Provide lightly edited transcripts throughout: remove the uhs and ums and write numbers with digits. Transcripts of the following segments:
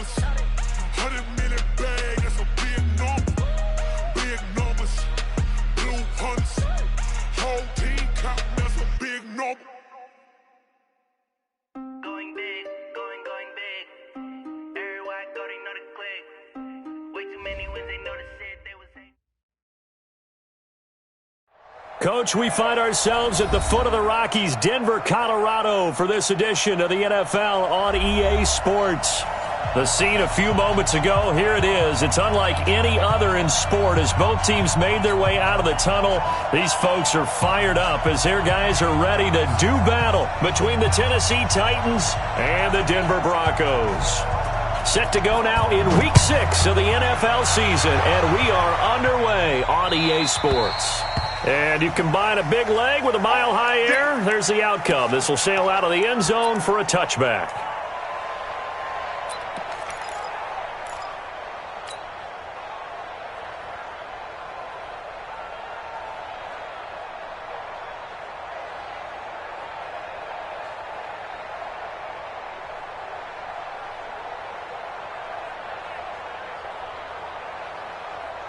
100-minute bag, that's a big number. Big numbers, blue hunts. Whole team count, that's a big number. Going big, going big. Everywhere I go, they know the click. Way too many wins, they know the shit. They was saying. Coach, we find ourselves at the foot of the Rockies, Denver, Colorado, for this edition of the NFL on EA Sports. The scene a few moments ago, here it is. It's unlike any other in sport as both teams made their way out of the tunnel. These folks are fired up as their guys are ready to do battle between the Tennessee Titans and the Denver Broncos. Set to go now in Week 6 of the NFL season, and we are underway on EA Sports. And you combine a big leg with a mile-high air, there's the outcome. This will sail out of the end zone for a touchback.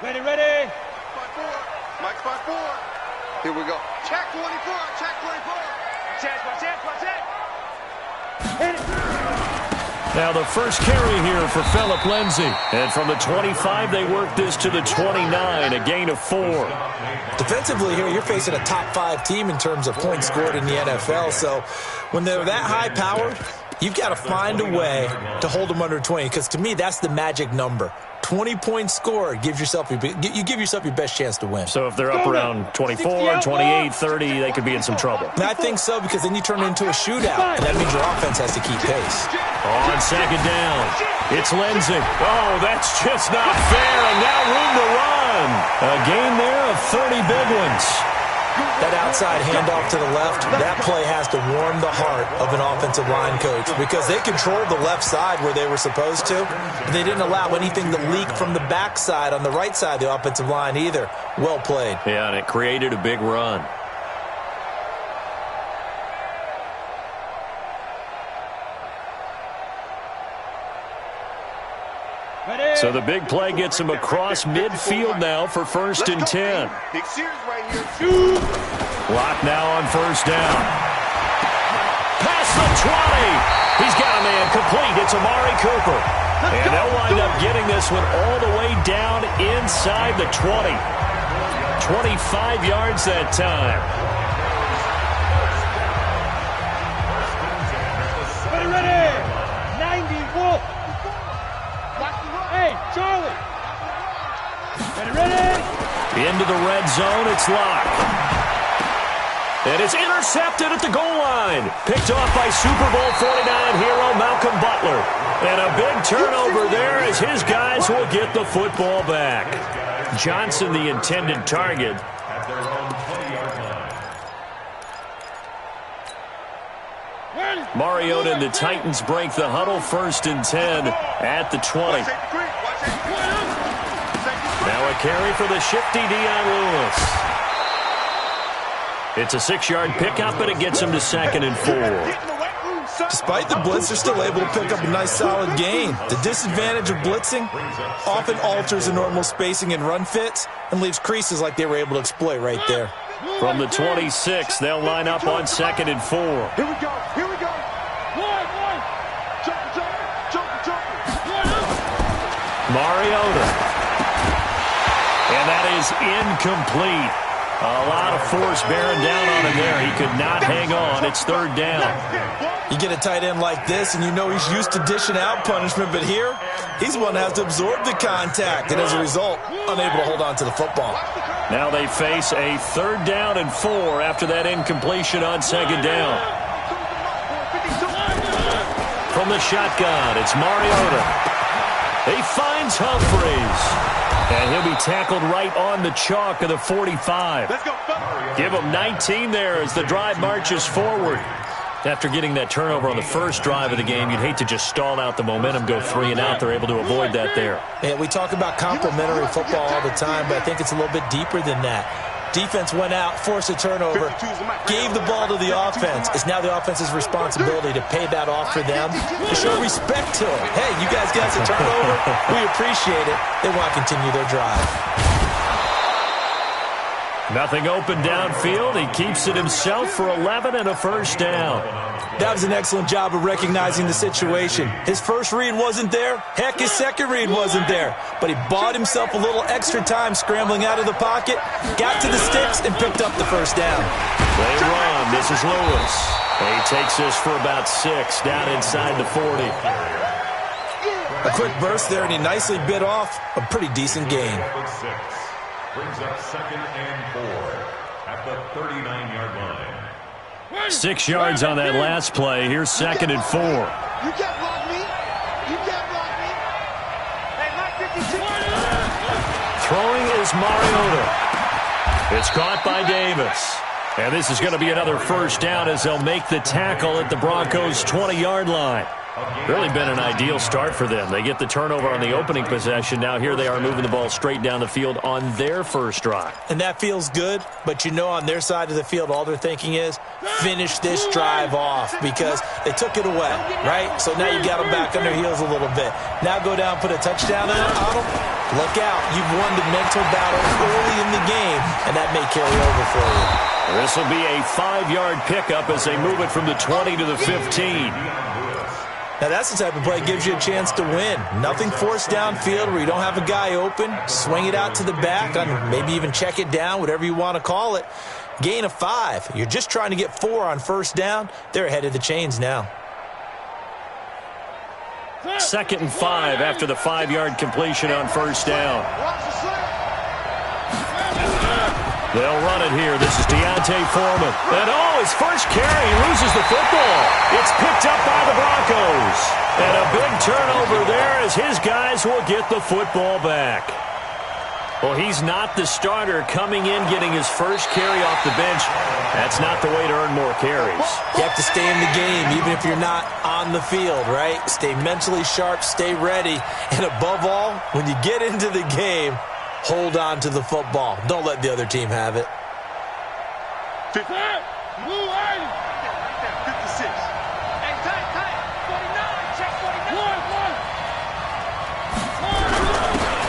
Ready, ready. Mike 5-4. Here we go. Check 24. Check 24. Watch it. Hit it. Now the first carry here for Phillip Lindsay. And from the 25, they work this to the 29, a gain of 4. Defensively here, you're facing a top 5 team in terms of points scored in the NFL. So when they're that high-powered, you've got to find a way to hold them under 20, because to me, that's the magic number. 20 points scored, you give yourself your best chance to win. So if they're up around 24, 28, 30, they could be in some trouble. And I think so, because then you turn it into a shootout, and that means your offense has to keep pace. On second down, it's Lindsay. Oh, that's just not fair, and now room to run. A gain there of 30 big ones. That outside handoff to the left, that play has to warm the heart of an offensive line coach, because they controlled the left side where they were supposed to, but they didn't allow anything to leak from the backside on the right side of the offensive line either. Well played. Yeah, and it created a big run. So the big play gets him across midfield now for 1st and 10. Big series right here. Lock now on 1st down. Past the 20. He's got a man complete. It's Amari Cooper. And they'll wind up getting this one all the way down inside the 20. 25 yards that time. Ready. 90 Wolf. Hey, Charlie. Ready. Into the red zone, it's Locke. And it's intercepted at the goal line. Picked off by Super Bowl 49 hero Malcolm Butler. And a big turnover there as his guys will get the football back. Johnson, the intended target. Mariota and the Titans break the huddle, 1st and 10 at the 20. Now a carry for the shifty Dion Lewis. It's a 6-yard pickup, and it gets him to 2nd and 4. Despite the blitz, they're still able to pick up a nice solid gain. The disadvantage of blitzing often alters the normal spacing and run fits and leaves creases like they were able to exploit right there. From the 26, they'll line up on 2nd and 4. Here we go. Mariota. And that is incomplete. A lot of force bearing down on him there. He could not hang on. It's 3rd down. You get a tight end like this, and you know he's used to dishing out punishment, but here, he's one that has to absorb the contact, and as a result, unable to hold on to the football. Now they face a 3rd down and 4 after that incompletion on 2nd down. From the shotgun, it's Mariota. He finds Humphreys. And he'll be tackled right on the chalk of the 45. Give him 19 there as the drive marches forward. After getting that turnover on the first drive of the game, you'd hate to just stall out the momentum, go 3 and out. They're able to avoid that there. Yeah, we talk about complementary football all the time, but I think it's a little bit deeper than that. Defense went out, forced a turnover, gave the ball to the offense. It's now the offense's responsibility to pay that off for them, to show respect to them. Hey, you guys got the turnover. We appreciate it. They want to continue their drive. Nothing open downfield. He keeps it himself for 11 and a first down. That was an excellent job of recognizing the situation. His first read wasn't there. Heck, his second read wasn't there. But he bought himself a little extra time scrambling out of the pocket, got to the sticks, and picked up the first down. They run. This is Lewis. He takes this for about 6 down inside the 40. A quick burst there, and he nicely bit off a pretty decent gain. Brings up 2nd and 4 at the 39-yard line. 6 yards on that last play. Here's 2nd and 4. You can't block me. You can't block me. Hey, Mike 52. Throwing is Mariota. It's caught by Davis. And this is going to be another first down as they'll make the tackle at the Broncos' 20-yard line. Really been an ideal start for them. They get the turnover on the opening possession. Now here they are moving the ball straight down the field on their first drive. And that feels good, but you know on their side of the field all they're thinking is finish this drive off because they took it away, right? So now you got them back on their heels a little bit. Now go down, put a touchdown on them. Look out. You've won the mental battle early in the game, and that may carry over for you. This will be a 5-yard pickup as they move it from the 20 to the 15. Now, that's the type of play that gives you a chance to win. Nothing forced downfield where you don't have a guy open. Swing it out to the back, and maybe even check it down, whatever you want to call it. Gain of 5. You're just trying to get 4 on first down. They're ahead of the chains now. 2nd and 5 after the 5-yard completion on first down. They'll run it here. This is Deontay Foreman. And his first carry, he loses the football. It's picked up by the Broncos. And a big turnover there as his guys will get the football back. Well, he's not the starter coming in, getting his first carry off the bench. That's not the way to earn more carries. You have to stay in the game, even if you're not on the field, right? Stay mentally sharp, stay ready. And above all, when you get into the game, hold on to the football. Don't let the other team have it. 56. Hey, tight. 49. Check 49.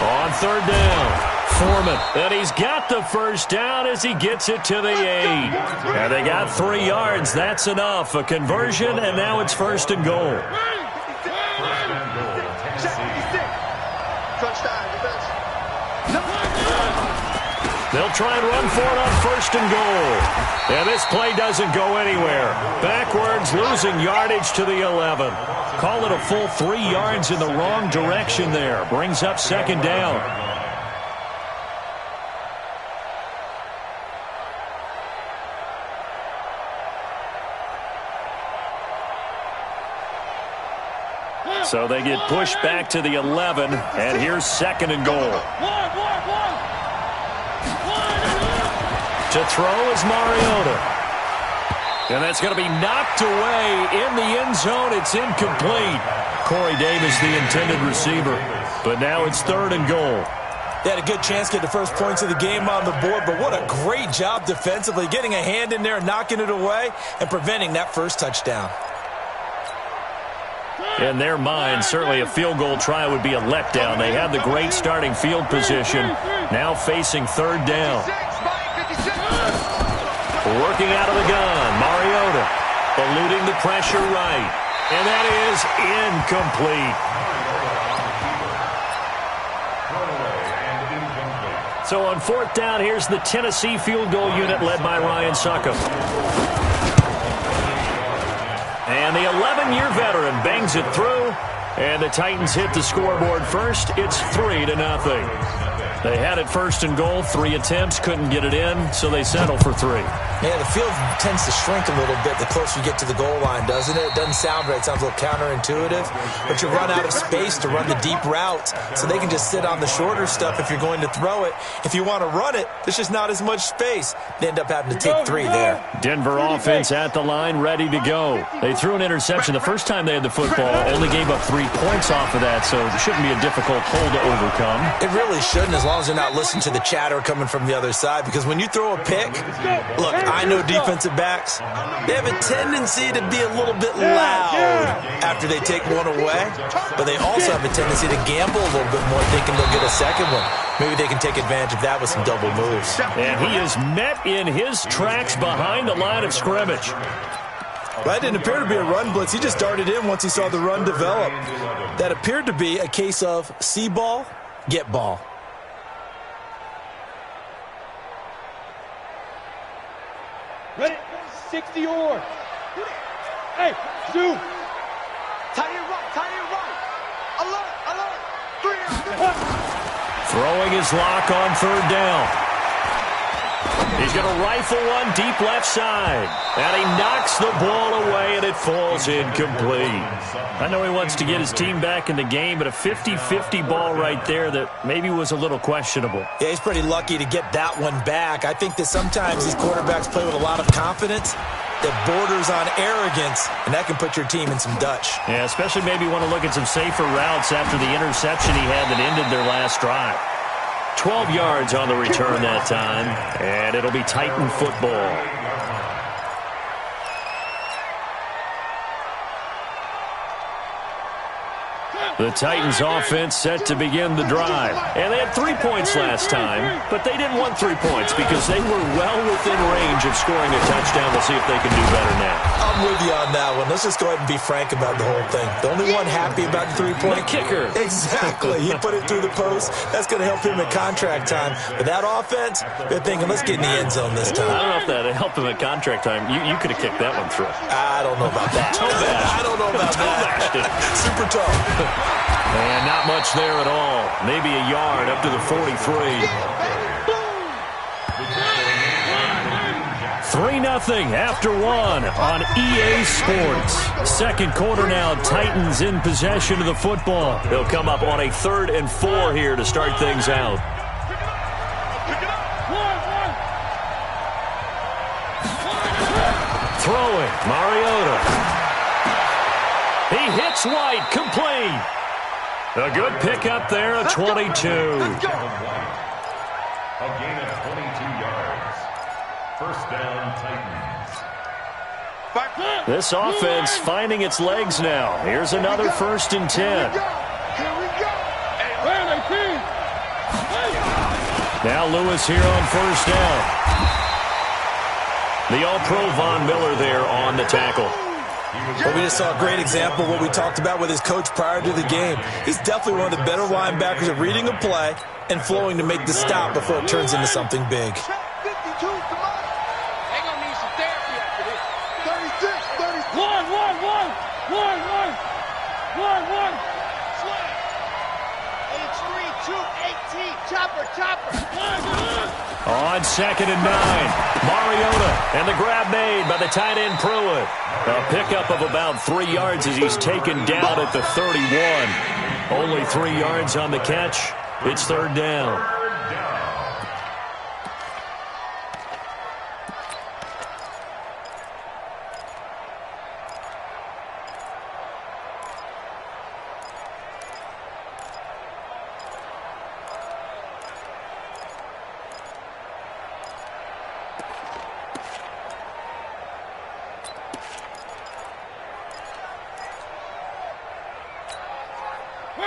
On third down, Foreman. And he's got the first down as he gets it to the 8. And they got 3 yards. That's enough. A conversion, and now it's 1st and goal. Touchdown, defense. They'll try and run for it on 1st and goal. And this play doesn't go anywhere. Backwards, losing yardage to the 11. Call it a full 3 yards in the wrong direction there. Brings up 2nd down. So they get pushed back to the 11, and here's 2nd and goal. To throw is Mariota. And that's going to be knocked away in the end zone. It's incomplete. Corey Davis, the intended receiver. But now it's 3rd and goal. They had a good chance to get the first points of the game on the board, but what a great job defensively, getting a hand in there, knocking it away, and preventing that first touchdown. In their mind, certainly a field goal try would be a letdown. They had the great starting field position, now facing 3rd down. Working out of the gun, Mariota eluding the pressure right. And that is incomplete. So on 4th down, here's the Tennessee field goal unit led by Ryan Succop. And the 11-year veteran bangs it through, and the Titans hit the scoreboard first. It's 3-0. They had it 1st and goal, 3 attempts, couldn't get it in, so they settle for 3. Yeah, the field tends to shrink a little bit the closer you get to the goal line, doesn't it? It doesn't sound right. It sounds a little counterintuitive. But you run out of space to run the deep routes, so they can just sit on the shorter stuff if you're going to throw it. If you want to run it, there's just not as much space. They end up having to take 3 there. Denver offense at the line, ready to go. They threw an interception the first time they had the football, only gave up 3 points off of that, so it shouldn't be a difficult hole to overcome. It really shouldn't, as long long as they're not listening to the chatter coming from the other side. Because when you throw a pick, look, I know defensive backs, they have a tendency to be a little bit loud after they take one away. But they also have a tendency to gamble a little bit more, thinking they'll get a second one. Maybe they can take advantage of that with some double moves. And he is met in his tracks behind the line of scrimmage. That didn't appear to be a run blitz. He just darted in once he saw the run develop. That appeared to be a case of see ball, get ball. Ready? 60 or. Hey, shoot. Tight end right. Alert, alert. 3 Throwing his lock on third down. He's going to rifle one deep left side. And he knocks the ball away, and it falls incomplete. I know he wants to get his team back in the game, but a 50-50 ball right there that maybe was a little questionable. Yeah, he's pretty lucky to get that one back. I think that sometimes these quarterbacks play with a lot of confidence that borders on arrogance, and that can put your team in some Dutch. Yeah, especially maybe want to look at some safer routes after the interception he had that ended their last drive. 12 yards on the return that time, and it'll be Titan football. The Titans offense set to begin the drive. And they had 3 points last time, but they didn't want 3 points because they were well within range of scoring a touchdown. We'll see if they can do better now. I'm with you on that one. Let's just go ahead and be frank about the whole thing. The only one happy about the 3-point kicker. Exactly. He put it through the post. That's going to help him at contract time. But that offense, they're thinking, let's get in the end zone this time. I don't know if that helped him at contract time. You could have kicked that one through. I don't know about that. I don't know about that. Super tough. And not much there at all. Maybe a yard up to the 43. 3-0 after 1 on EA Sports. Second quarter now, Titans in possession of the football. They'll come up on a 3rd and 4 here to start things out. Throwing, Mariota. He hits White, complete. A good pickup there, a 22. A gain of 22 yards. First down, Titans. This offense finding its legs now. Here's another 1st and 10. Now Lewis here on 1st down. The All-Pro Von Miller there on the tackle. Well, we just saw a great example of what we talked about with his coach prior to the game. He's definitely one of the better linebackers at reading a play and flowing to make the stop before it turns into something big. On 2nd and 9, Mariota, and the grab made by the tight end Pruitt. A pickup of about 3 yards as he's taken down at the 31. Only 3 yards on the catch. It's 3rd down.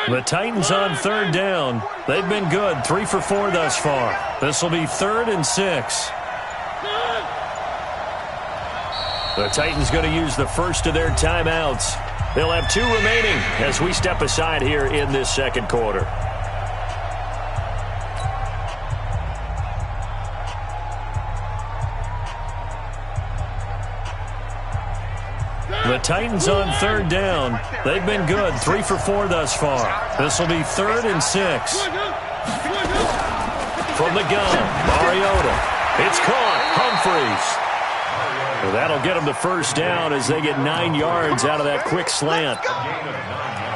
The Titans on 3rd down. They've been good, 3 for 4 thus far. This will be 3rd and 6. The Titans going to use the first of their timeouts. They'll have 2 remaining as we step aside here in this second quarter. The Titans on 3rd down. They've been good, 3 for 4 thus far. This will be 3rd and 6. From the gun, Mariota. It's caught, Humphreys. Well, that'll get them the 1st down as they get 9 yards out of that quick slant.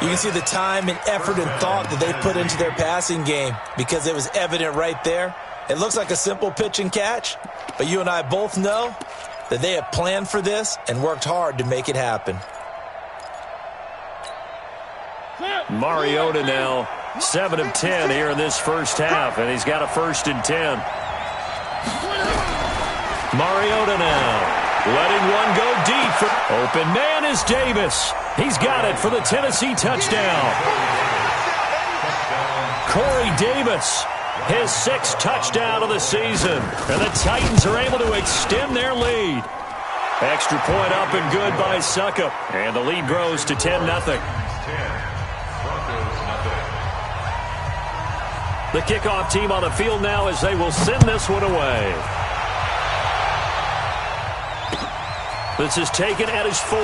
You can see the time and effort and thought that they put into their passing game because it was evident right there. It looks like a simple pitch and catch, but you and I both know that they have planned for this and worked hard to make it happen. Mariota now 7 of 10 here in this first half, and he's got a 1st and 10. Mariota now. Letting one go deep. Open man is Davis. He's got it for the Tennessee touchdown. Corey Davis, his 6th touchdown of the season. And the Titans are able to extend their lead. Extra point up and good by Suckup. And the lead grows to 10-0. The kickoff team on the field now as they will send this one away. This is taken at his 4.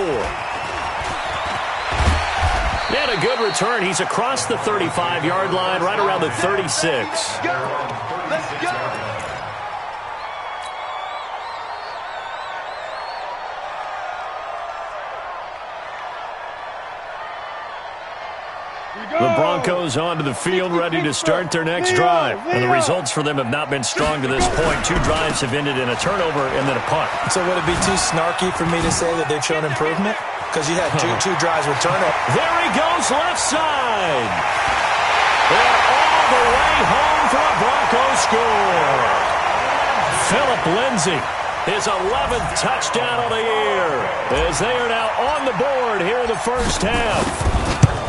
And a good return. He's across the 35-yard line, right around the 36. Let's go. Let's go. The Broncos onto the field, ready to start their next drive. And the results for them have not been strong to this point. 2 drives have ended in a turnover and then a punt. So would it be too snarky for me to say that they've shown improvement? Because you had two drives with turnover. There he goes, left side. And all the way home for a Broncos score. Phillip Lindsay, his 11th touchdown of the year, as they are now on the board here in the first half.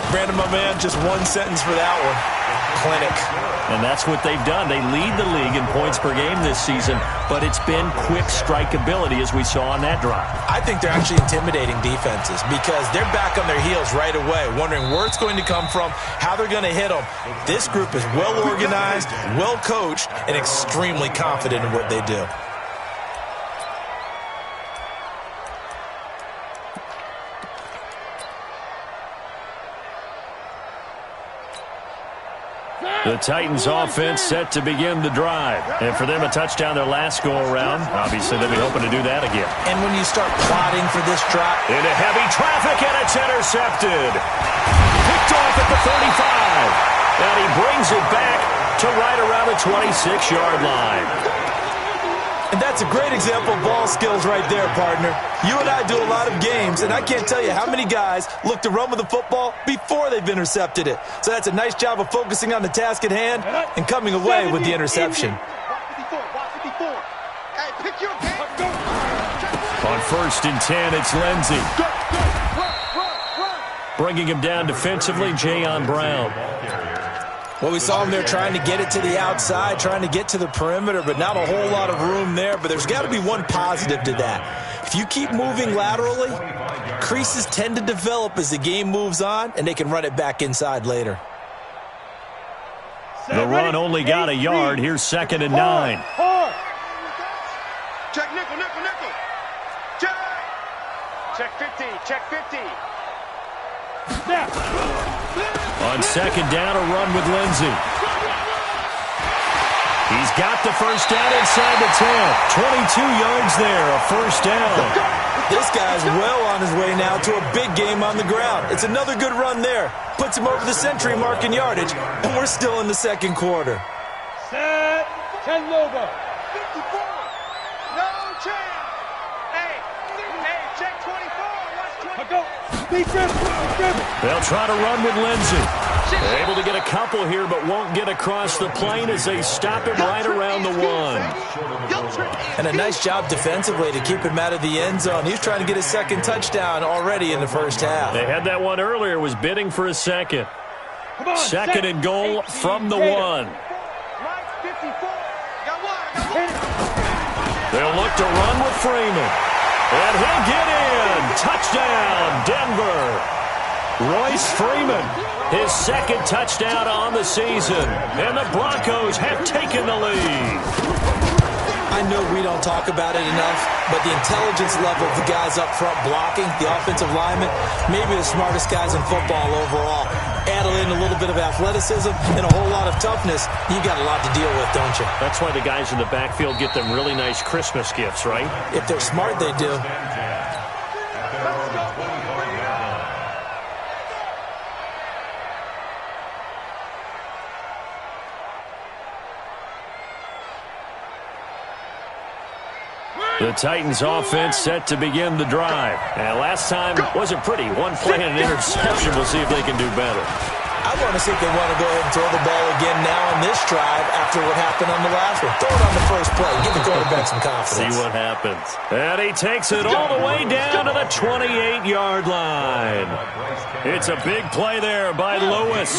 Brandon, my man, just one sentence for that one. Clinic. And that's what they've done. They lead the league in points per game this season, but it's been quick strike ability as we saw on that drive. I think they're actually intimidating defenses because they're back on their heels right away, wondering where it's going to come from, how they're going to hit them. This group is well organized, well coached, and extremely confident in what they do. The Titans offense set to begin the drive. And for them, a touchdown their last go-around. Obviously, they'll be hoping to do that again. And when you start plotting for this drive... Into heavy traffic, and it's intercepted. Picked off at the 35. And he brings it back to right around the 26-yard line. And that's a great example of ball skills right there, partner. You and I do a lot of games, and I can't tell you how many guys look to run with the football before they've intercepted it. So that's a nice job of focusing on the task at hand and coming away with the interception. On 1st and 10, it's Lindsay. Bringing him down defensively, Jayon Brown. Well, we saw him there trying to get it to the outside, trying to get to the perimeter, but not a whole lot of room there. But there's got to be one positive to that. If you keep moving laterally, creases tend to develop as the game moves on, and they can run it back inside later. The run only got a yard. Here's 2nd and 9. Check nickel, nickel, nickel. Check. Check 50, check 50. On 2nd down, a run with Lindsay. He's got the first down inside the 10. 22 yards there, a first down. This guy's well on his way now to a big game on the ground. It's another good run there. Puts him over the century mark in yardage, and we're still in the 2nd quarter. Set, 10 Lobo. 54. No chance. Hey, check 24. Watch 24. They'll try to run with Lindsay. They're able to get a couple here, but won't get across the plane as they stop him right around the 1. And a nice job defensively to keep him out of the end zone. He's trying to get his 2nd touchdown already in the first half. They had that one earlier, was bidding for a 2nd. 2nd and goal from the 1. They'll look to run with Freeman. And he'll get in. Touchdown, Denver. Royce Freeman, his 2nd touchdown on the season. And the Broncos have taken the lead. I know we don't talk about it enough, but the intelligence level of the guys up front blocking, the offensive linemen, maybe the smartest guys in football overall. Add in a little bit of athleticism and a whole lot of toughness, you got a lot to deal with, don't you? That's why the guys in the backfield get them really nice Christmas gifts, right? If they're smart, they do. The Titans offense set to begin the drive. And last time wasn't pretty. One play and an interception. We'll see if they can do better. I want to see if they want to go ahead and throw the ball again now on this drive after what happened on the last one. Throw it on the first play. Give the quarterback some confidence. See what happens. And he takes it all the way down to the 28-yard line. It's a big play there by Lewis.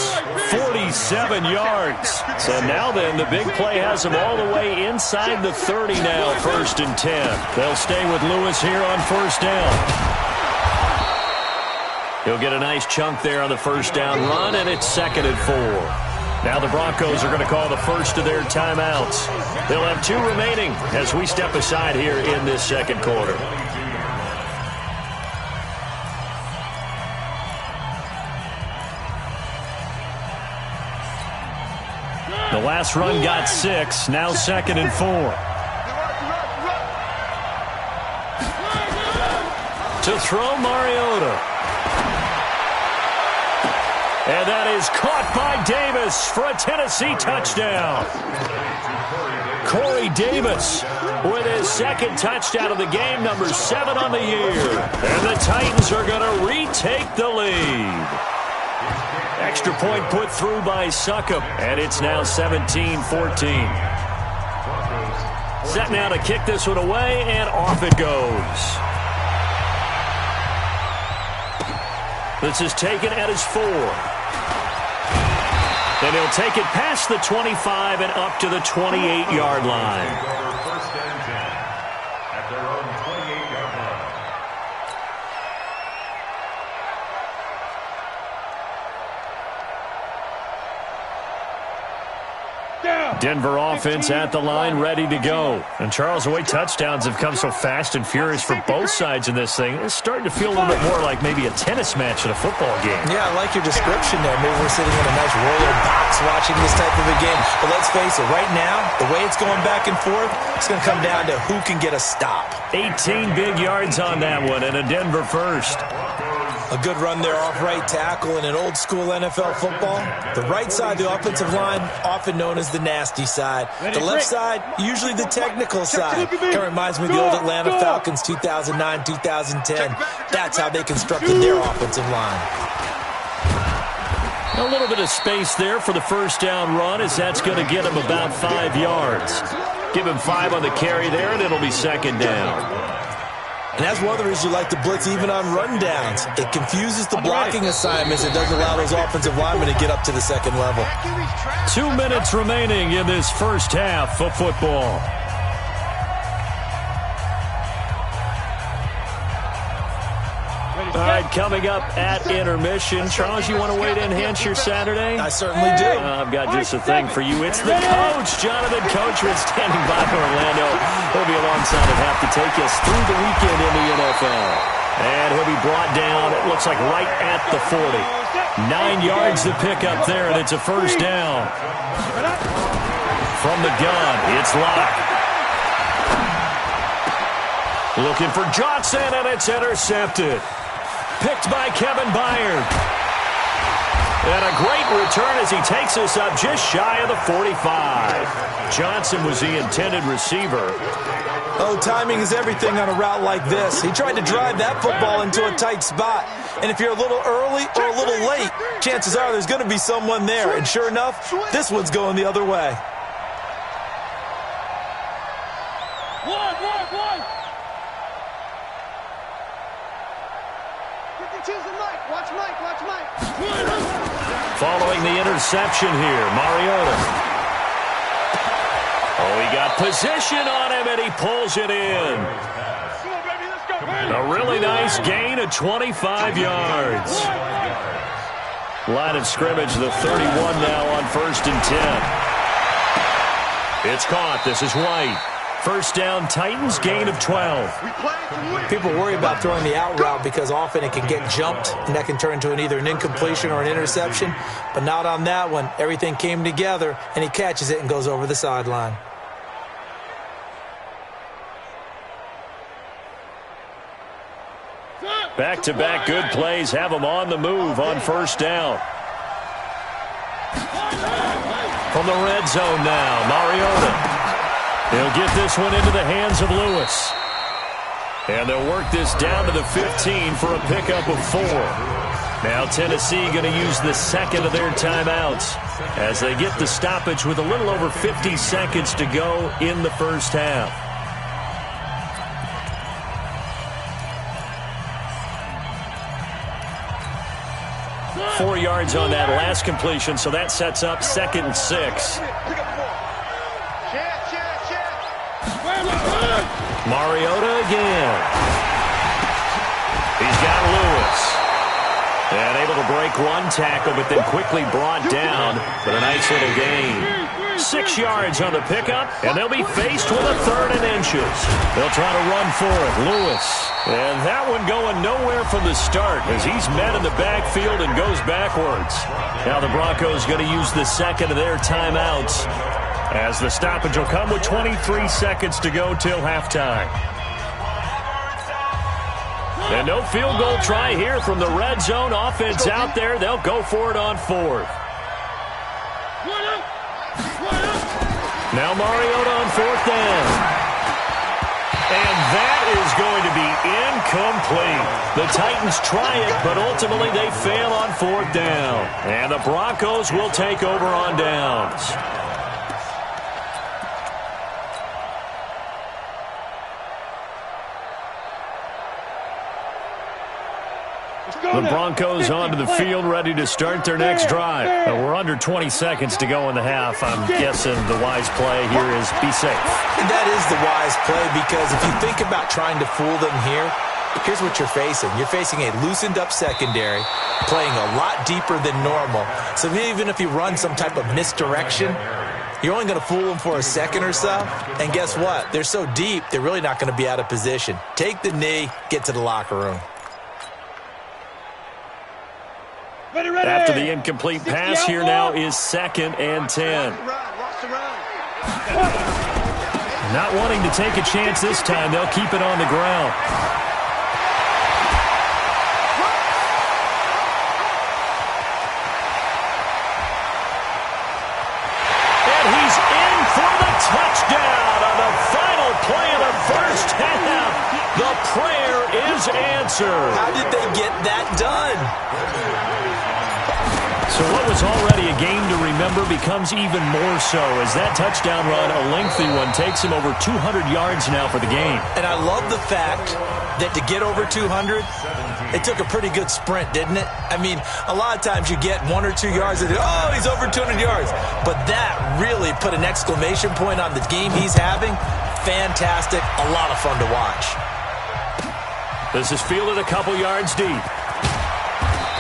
47 yards. So now then, the big play has him all the way inside the 30 now, 1st and 10. They'll stay with Lewis here on 1st down. He'll get a nice chunk there on the 1st down run, and it's 2nd and 4. Now the Broncos are going to call the first of their timeouts. They'll have 2 remaining as we step aside here in this second quarter. The last run got 6, now 2nd and 4. To throw Mariota. And that is caught by Davis for a Tennessee touchdown. Corey Davis with his 2nd touchdown of the game, number 7 on the year. And the Titans are going to retake the lead. Extra point put through by Succop, and it's now 17-14. Set now to kick this one away, and off it goes. This is taken at his 4. And he'll take it past the 25 and up to the 28-yard line. First and 10 at their own 28-yard line. Denver offense at the line, ready to go. And Charles, the way touchdowns have come so fast and furious for both sides in this thing, it's starting to feel a little bit more like maybe a tennis match in a football game. Yeah, I like your description there. Maybe we're sitting in a nice royal box watching this type of a game. But let's face it, right now, the way it's going back and forth, it's going to come down to who can get a stop. 18 big yards on that one, and a Denver first. A good run there off right tackle in an old-school NFL football. The right side, the offensive line, often known as the nasty side. The left side, usually the technical side. Kind of reminds me of the old Atlanta Falcons 2009, 2010. That's how they constructed their offensive line. A little bit of space there for the first down run, as that's going to get him about 5 yards. Give him 5 on the carry there, and it'll be 2nd down. And that's one of the reasons you like to blitz even on rundowns. It confuses the blocking assignments. It doesn't allow those offensive linemen to get up to the 2nd level. 2 minutes remaining in this first half of football. All right, coming up at intermission. Charles, you want to wait to enhance your Saturday? I certainly do. I've got just a thing for you. It's the coach, Jonathan Coachman, standing by Orlando. He'll be alongside and have to take us through the weekend in the NFL. And he'll be brought down, it looks like right at the 40. 9 yards to pick up there, and it's a first down. From the gun, it's Locke. Looking for Johnson, and it's intercepted. Picked by Kevin Byard. And a great return as he takes us up just shy of the 45. Johnson was the intended receiver. Oh, timing is everything on a route like this. He tried to drive that football into a tight spot. And if you're a little early or a little late, chances are there's going to be someone there. And sure enough, this one's going the other way. One. Watch Mike. Following the interception here, Mariota. Oh, he got position on him, and he pulls it in. A really nice gain of 25 yards. Line of scrimmage, the 31 now on 1st and 10. It's caught. This is White. First down, Titans, gain of 12. People worry about throwing the out route because often it can get jumped, and that can turn into either an incompletion or an interception. But not on that one. Everything came together, and he catches it and goes over the sideline. Back-to-back good plays have him on the move on first down. From the red zone now, Mariota. He'll get this one into the hands of Lewis. And they'll work this down to the 15 for a pickup of 4. Now Tennessee going to use the second of their timeouts as they get the stoppage with a little over 50 seconds to go in the first half. Four yards on that last completion, so that sets up 2nd and 6. Mariota again. He's got Lewis. And able to break one tackle, but then quickly brought down. But a nice little gain. 6 yards on the pickup, and they'll be faced with a 3rd and inches. They'll try to run for it. Lewis. And that one going nowhere from the start as he's met in the backfield and goes backwards. Now the Broncos going to use the second of their timeouts as the stoppage will come with 23 seconds to go till halftime. And no field goal try here from the red zone. Offense out there. They'll go for it on 4th. Now Mariota on 4th down. And that is going to be incomplete. The Titans try it, but ultimately they fail on 4th down. And the Broncos will take over on downs. The Broncos onto the field, ready to start their next drive. We're under 20 seconds to go in the half. I'm guessing the wise play here is be safe. That is the wise play, because if you think about trying to fool them here, here's what you're facing. You're facing a loosened-up secondary, playing a lot deeper than normal. So even if you run some type of misdirection, you're only going to fool them for a second or so. And guess what? They're so deep, they're really not going to be out of position. Take the knee, get to the locker room. After the incomplete pass, here now is 2nd and 10. Not wanting to take a chance this time, they'll keep it on the ground. And he's in for the touchdown on the final play of the first half. The prayer is answered. How did they get that done? So what was already a game to remember becomes even more so as that touchdown run, a lengthy one, takes him over 200 yards now for the game. And I love the fact that to get over 200, it took a pretty good sprint, didn't it? I mean, a lot of times you get 1 or 2 yards and, oh, he's over 200 yards. But that really put an exclamation point on the game he's having. Fantastic. A lot of fun to watch. This is fielded a couple yards deep.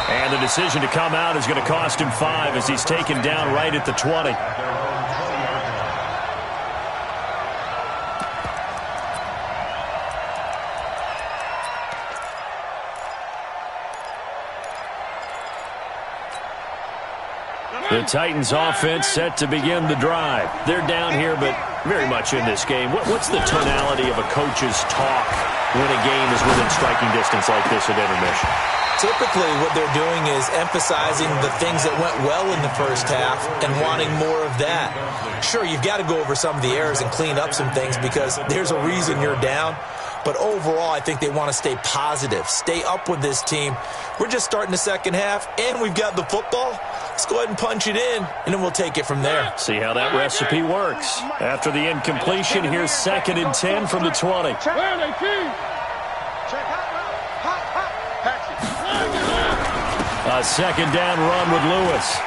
And the decision to come out is going to cost him 5 as he's taken down right at the 20. The Titans offense set to begin the drive. They're down here, but very much in this game. What's the tonality of a coach's talk when a game is within striking distance like this at intermission? Typically, what they're doing is emphasizing the things that went well in the first half and wanting more of that. Sure, you've got to go over some of the errors and clean up some things because there's a reason you're down. But overall, I think they want to stay positive, stay up with this team. We're just starting the second half, and we've got the football. Let's go ahead and punch it in, and then we'll take it from there. See how that recipe works. After the incompletion, here's 2nd and 10 from the 20. A 2nd down run with Lewis.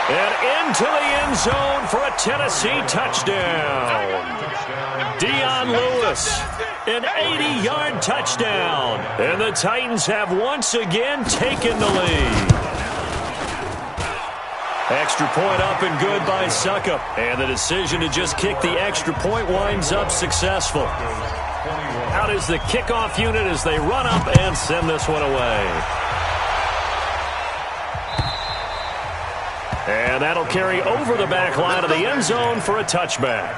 And into the end zone for a Tennessee touchdown. Dion Lewis, an 80-yard touchdown. And the Titans have once again taken the lead. Extra point up and good by Suckup. And the decision to just kick the extra point winds up successful. Out is the kickoff unit as they run up and send this one away. And that'll carry over the back line of the end zone for a touchback.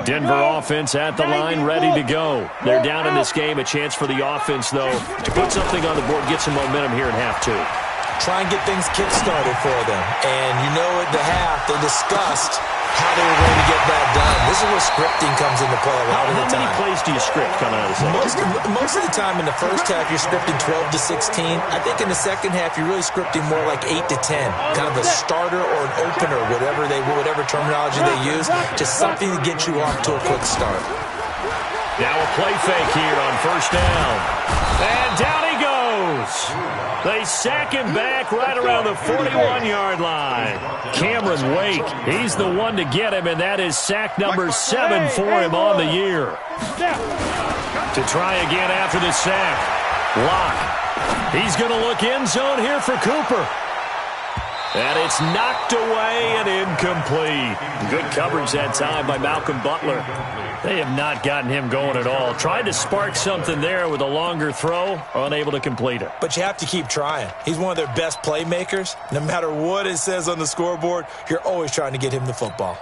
Denver offense at the line, ready to go. They're down in this game. A chance for the offense, though, to put something on the board, get some momentum here in half two. Try and get things kick-started for them. And you know at the half, they discussed how they were going to get that done. This is where scripting comes into play a lot of the time. How many plays do you script coming out of the second? Most of the time in the first half, you're scripting 12 to 16. I think in the second half, you're really scripting more like 8 to 10. Kind of a starter or an opener, whatever terminology they use. Just something to get you off to a quick start. Now a play fake here on first down. And down he goes. They sack him back right around the 41-yard line. Cameron Wake, he's the one to get him, and that is sack number 7 for him on the year. To try again after the sack. Locke. He's going to look end zone here for Cooper. And it's knocked away and incomplete. Good coverage that time by Malcolm Butler. They have not gotten him going at all. Tried to spark something there with a longer throw, unable to complete it. But you have to keep trying. He's one of their best playmakers. No matter what it says on the scoreboard, you're always trying to get him the football.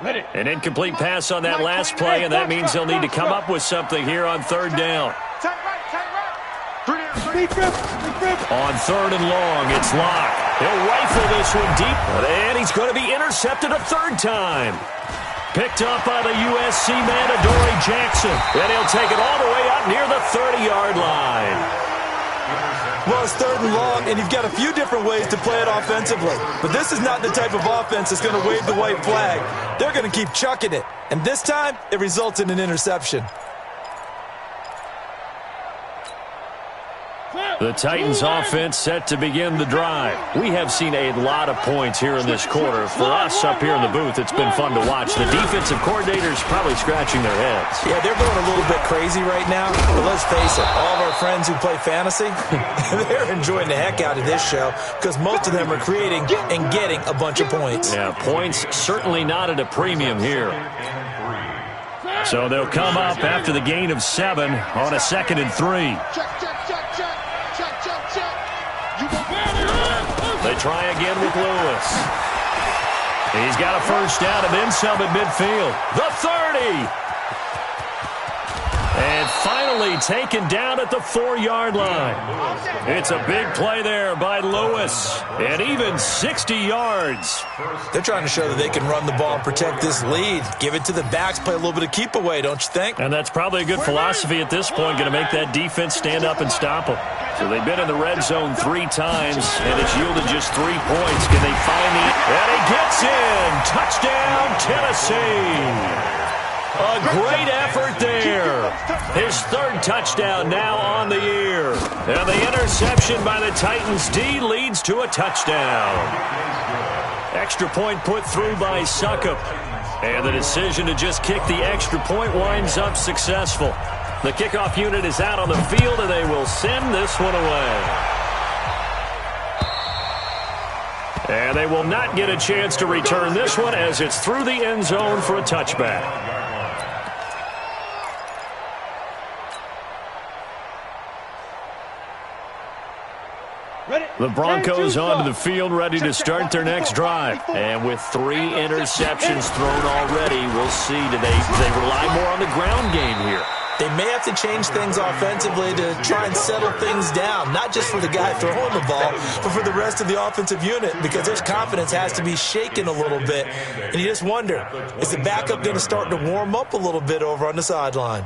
An incomplete pass on that last play, and that means they'll need to come up with something here on third down. On third and long, it's Locke. He'll rifle this one deep, and he's going to be intercepted a third time. Picked up by the USC man, Adoree Jackson. And he'll take it all the way up near the 30-yard line. Well, it's third and long, and you've got a few different ways to play it offensively. But this is not the type of offense that's going to wave the white flag. They're going to keep chucking it. And this time, it results in an interception. The Titans offense set to begin the drive. We have seen a lot of points here in this quarter. For us up here in the booth, it's been fun to watch. The defensive coordinators probably scratching their heads. Yeah, they're going a little bit crazy right now. But let's face it, all of our friends who play fantasy, they're enjoying the heck out of this show because most of them are creating and getting a bunch of points. Yeah, points certainly not at a premium here. So they'll come up after the gain of 7 on a 2nd and 3. They try again with Lewis. He's got a first down and then some at midfield. The 30. And finally taken down at the 4-yard line. It's a big play there by Lewis. And even 60 yards. They're trying to show that they can run the ball and protect this lead. Give it to the backs, play a little bit of keep away, don't you think? And that's probably a good philosophy at this point, going to make that defense stand up and stop them. So they've been in the red zone 3 times, and it's yielded just 3 points. Can they find the... And he gets in! Touchdown, Tennessee! A great effort there. His 3rd touchdown now on the year. And the interception by the Titans D leads to a touchdown. Extra point put through by Suckup. And the decision to just kick the extra point winds up successful. The kickoff unit is out on the field, and they will send this one away. And they will not get a chance to return this one as it's through the end zone for a touchback. The Broncos onto the field, ready to start their next drive. And with 3 interceptions thrown already, we'll see. Do they rely more on the ground game here? They may have to change things offensively to try and settle things down, not just for the guy throwing the ball, but for the rest of the offensive unit, because their confidence has to be shaken a little bit. And you just wonder, is the backup going to start to warm up a little bit over on the sideline?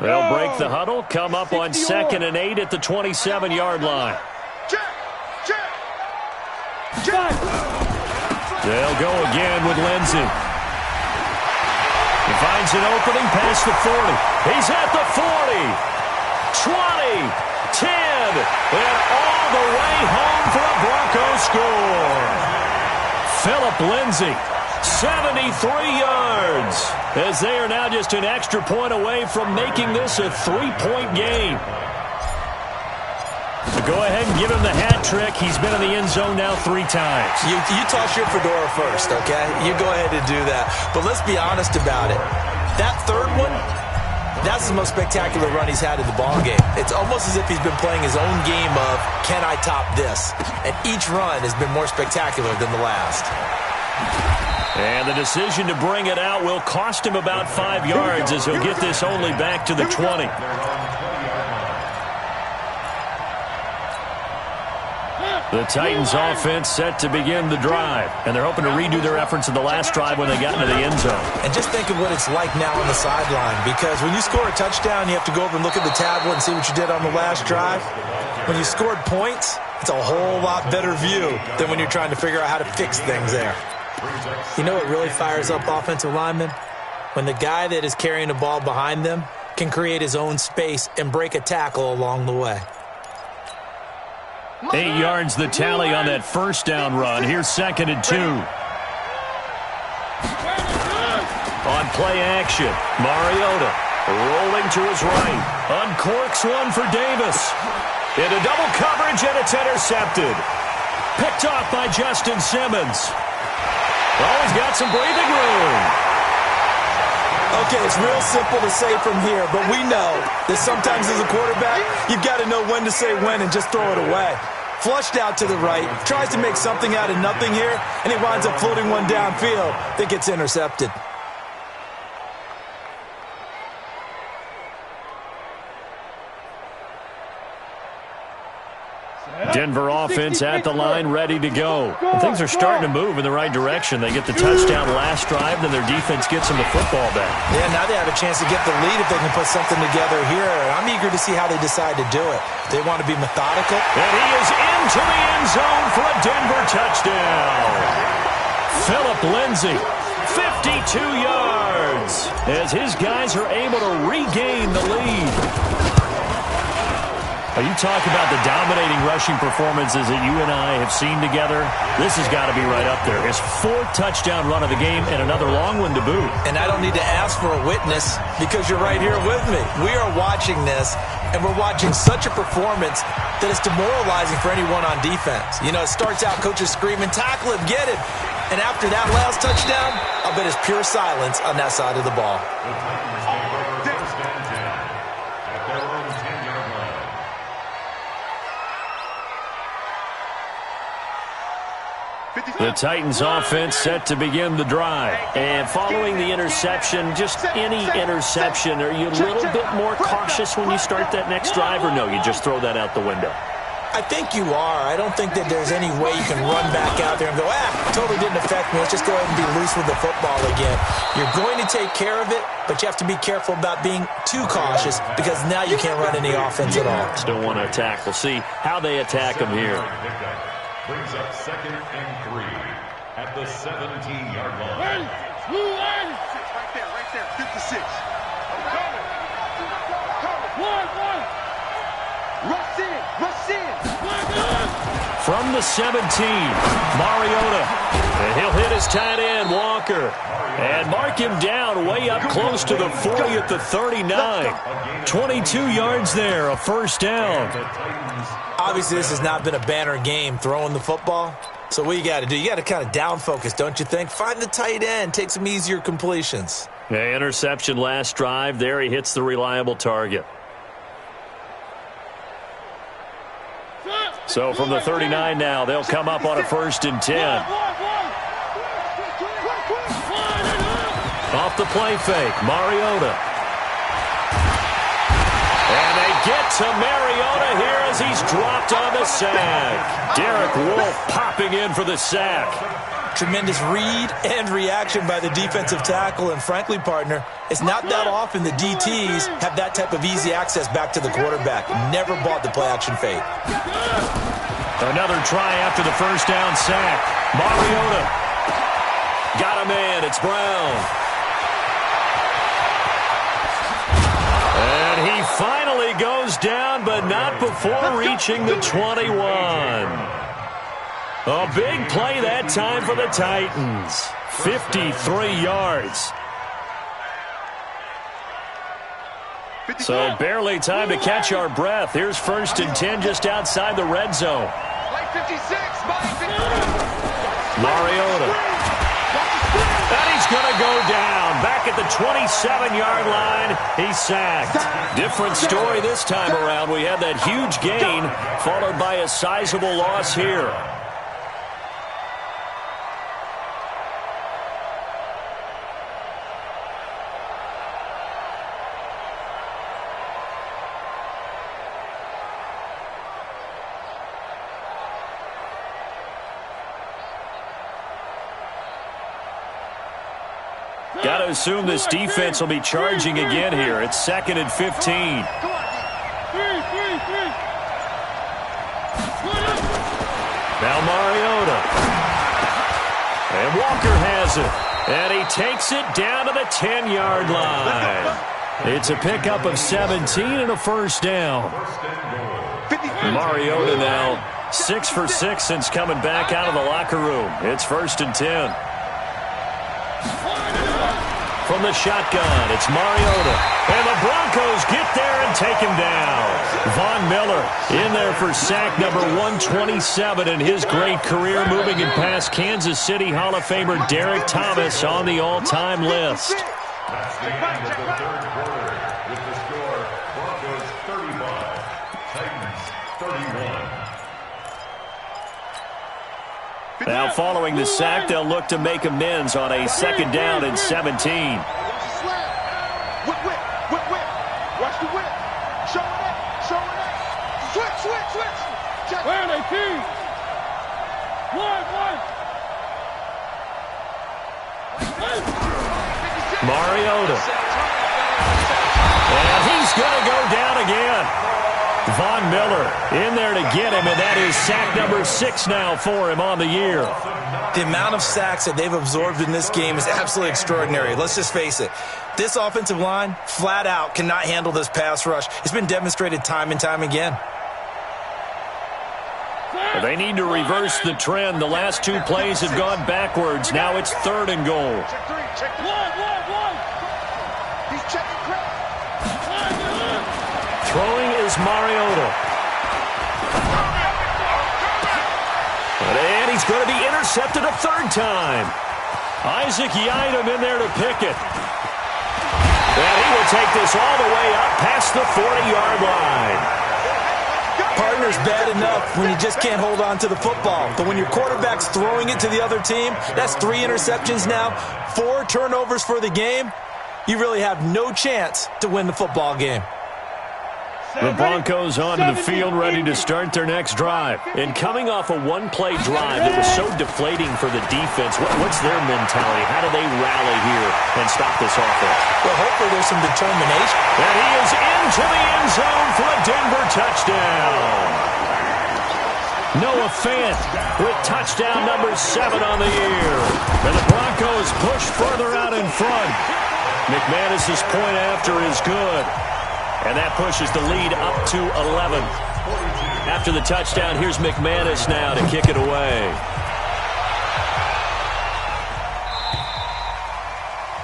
They'll break the huddle, come up on 2nd and 8 at the 27-yard line. They'll go again with Lindsey. He finds an opening past the 40. He's at the 40. 20, 10, and all the way home for a Broncos score. Phillip Lindsey, 73 yards, as they are now just an extra point away from making this a 3-point game. So go ahead and give him the hat trick. He's been in the end zone now 3 times. You toss your fedora first, okay? You go ahead and do that. But let's be honest about it. That 3rd one, that's the most spectacular run he's had in the ballgame. It's almost as if he's been playing his own game of, can I top this? And each run has been more spectacular than the last. And the decision to bring it out will cost him about 5 yards as he'll get this only back to the 20. The Titans offense set to begin the drive, and they're hoping to redo their efforts in the last drive when they got into the end zone. And just think of what it's like now on the sideline, because when you score a touchdown, you have to go over and look at the tablet and see what you did on the last drive. When you scored points, it's a whole lot better view than when you're trying to figure out how to fix things there. You know what really fires up offensive linemen? When the guy that is carrying the ball behind them can create his own space and break a tackle along the way. 8 yards the tally on that first down run. Here's 2nd and 2. On play action, Mariota rolling to his right. Uncorks one for Davis. Into double coverage, and it's intercepted. Picked off by Justin Simmons. Oh, he's got some breathing room. Okay, it's real simple to say from here, but we know that sometimes as a quarterback, you've got to know when to say when and just throw it away. Flushed out to the right, tries to make something out of nothing here, and he winds up floating one downfield that gets intercepted. Denver offense at the line, ready to go. And things are starting to move in the right direction. They get the touchdown last drive, then their defense gets them the football back. Yeah, now they have a chance to get the lead if they can put something together here. I'm eager to see how they decide to do it. They want to be methodical. And he is into the end zone for a Denver touchdown. Phillip Lindsay, 52 yards, as his guys are able to regain the lead. You talk about the dominating rushing performances that you and I have seen together. This has got to be right up there. His 4th touchdown run of the game and another long one to boot. And I don't need to ask for a witness because you're right here with me. We are watching this, and we're watching such a performance that it's demoralizing for anyone on defense. You know, it starts out coaches screaming, tackle him, get him. And after that last touchdown, I'll bet it's pure silence on that side of the ball. The Titans offense set to begin the drive. And following the interception, just any interception, are you a little bit more cautious when you start that next drive, or no, you just throw that out the window? I think you are. I don't think that there's any way you can run back out there and go, totally didn't affect me. Let's just go ahead and be loose with the football again. You're going to take care of it, but you have to be careful about being too cautious because now you can't run any offense at all. Still want to attack. We'll see how they attack them here. Brings up 2nd and 3 at the 17-yard line. Right there, 56. I'm coming. Rush in. From the 17, Mariota. And he'll hit his tight end, Walker. And mark him down way up close to the 40 at the 39. 22 yards there, a first down. Obviously, this has not been a banner game throwing the football. So what you got to do, you got to kind of down focus, don't you think? Find the tight end, take some easier completions. Yeah, interception last drive. There he hits the reliable target. So from the 39 now, they'll come up on a 1st and 10. Off the play fake, Mariota. And they get to Mariota here as he's dropped on the sack. Derek Wolfe popping in for the sack. Tremendous read and reaction by the defensive tackle. And frankly, partner, it's not that often the DTs have that type of easy access back to the quarterback. Never bought the play-action fake. Another try after the first down sack. Mariota. Got a man. It's Brown. And he finally goes down, but not before reaching the 21. A big play that time for the Titans. 53 yards. So barely time to catch our breath. Here's 1st and 10 just outside the red zone. Mariota. And he's going to go down. Back at the 27-yard line, he's sacked. Different story this time around. We had that huge gain followed by a sizable loss here. Got to assume this defense will be charging again here. It's 2nd and 15. Now Mariota. And Walker has it. And he takes it down to the 10-yard line. It's a pickup of 17 and a first down. Mariota now 6 for 6 since coming back out of the locker room. It's 1st and 10. From the shotgun, it's Mariota. And the Broncos get there and take him down. Von Miller in there for sack number 127 in his great career, moving in past Kansas City Hall of Famer Derek Thomas on the all-time list. That's the end of the third quarter. With the score, Broncos 35, Titans 31. Now following the sack, they'll look to make amends on a 2nd down and 17. Whip. Watch the whip. Show it up. Switch. Where are they, team? One. Mariota. And he's going to go down again. Von Miller in there to get him, and that is sack number 6 now for him on the year. The amount of sacks that they've absorbed in this game is absolutely extraordinary. Let's just face it. This offensive line, flat out, cannot handle this pass rush. It's been demonstrated time and time again. They need to reverse the trend. The last 2 plays have gone backwards. Now it's 3rd and goal. Check 3. One. He's checking crap. Throwing is Mariota. And he's going to be intercepted a 3rd time. Isaac Yiadom in there to pick it. And he will take this all the way up past the 40-yard line. Partner's bad enough when you just can't hold on to the football. But when your quarterback's throwing it to the other team, that's 3 interceptions now, 4 turnovers for the game. You really have no chance to win the football game. The Broncos onto the field ready to start their next drive. And coming off a 1-play drive that was so deflating for the defense, what's their mentality? How do they rally here and stop this offense? Well, hopefully there's some determination. And he is into the end zone for a Denver touchdown. Noah Fant with touchdown number 7 on the year. And the Broncos push further out in front. McManus's point after is good. And that pushes the lead up to 11. After the touchdown, here's McManus now to kick it away.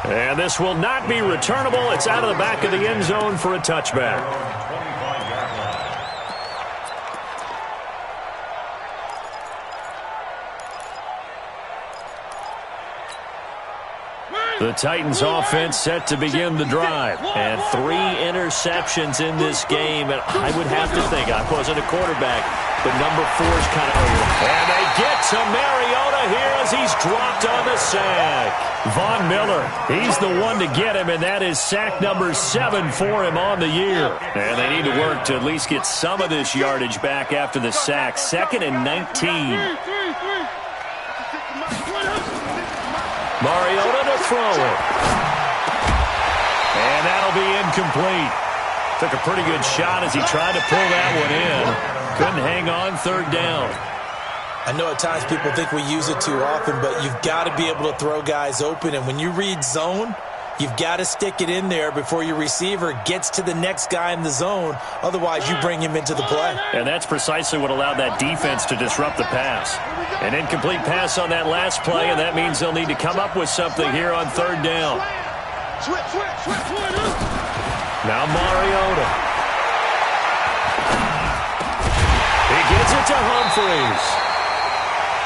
And this will not be returnable. It's out of the back of the end zone for a touchback. The Titans offense set to begin the drive. And 3 interceptions in this game. And I would have to think, I wasn't a quarterback, but number 4 is kind of over. And they get to Mariota here as he's dropped on the sack. Von Miller, he's the one to get him, and that is sack number 7 for him on the year. And they need to work to at least get some of this yardage back after the sack. 2nd and 19. Mariota to throw it. And that'll be incomplete. Took a pretty good shot as he tried to pull that one in. Couldn't hang on 3rd down. I know at times people think we use it too often, but you've got to be able to throw guys open. And when you read zone, you've got to stick it in there before your receiver gets to the next guy in the zone. Otherwise, you bring him into the play. And that's precisely what allowed that defense to disrupt the pass. An incomplete pass on that last play, and that means they'll need to come up with something here on 3rd down. Now Mariota. He gets it to Humphries.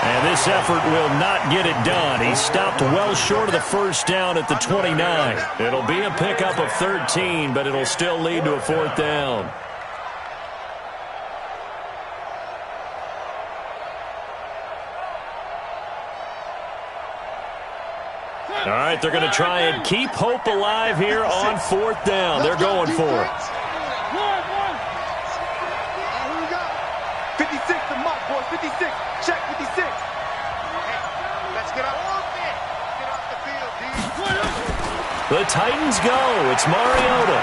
And this effort will not get it done. He stopped well short of the first down at the 29. It'll be a pickup of 13, but it'll still lead to a 4th down. All right, they're going to try and keep hope alive here on 4th down. They're going for it. 56, the mark, boys. 56. Check 56. Let's get out. Get off the field, D. the Titans go. It's Mariota.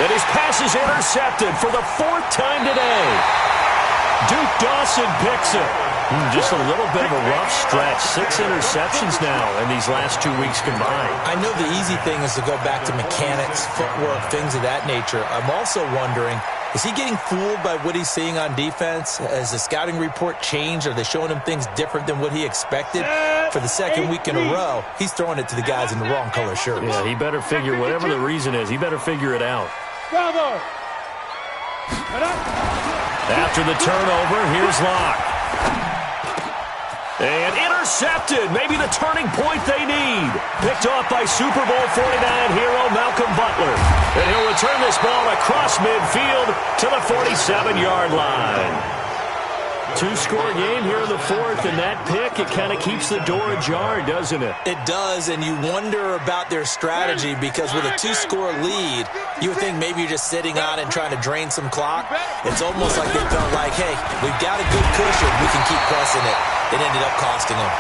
And his pass is intercepted for the 4th time today. Duke Dawson picks it. Just a little bit of a rough stretch. 6 interceptions now in these last 2 weeks combined. I know the easy thing is to go back to mechanics, footwork, things of that nature. I'm also wondering, is he getting fooled by what he's seeing on defense? Has the scouting report changed? Are they showing him things different than what he expected? For the second week in a row, he's throwing it to the guys in the wrong color shirts. Yeah, he better figure, whatever the reason is, he better figure it out. Bravo! After the turnover, here's Locke. And intercepted. Maybe the turning point they need. Picked off by Super Bowl 49 hero Malcolm Butler. And he'll return this ball across midfield to the 47-yard line. 2-score game here in the 4th, and that pick, it kind of keeps the door ajar, doesn't it? It does, and you wonder about their strategy because with a 2-score lead, you would think maybe you're just sitting on it and trying to drain some clock. It's almost like they felt like, hey, we've got a good cushion. We can keep pressing it. It ended up costing them.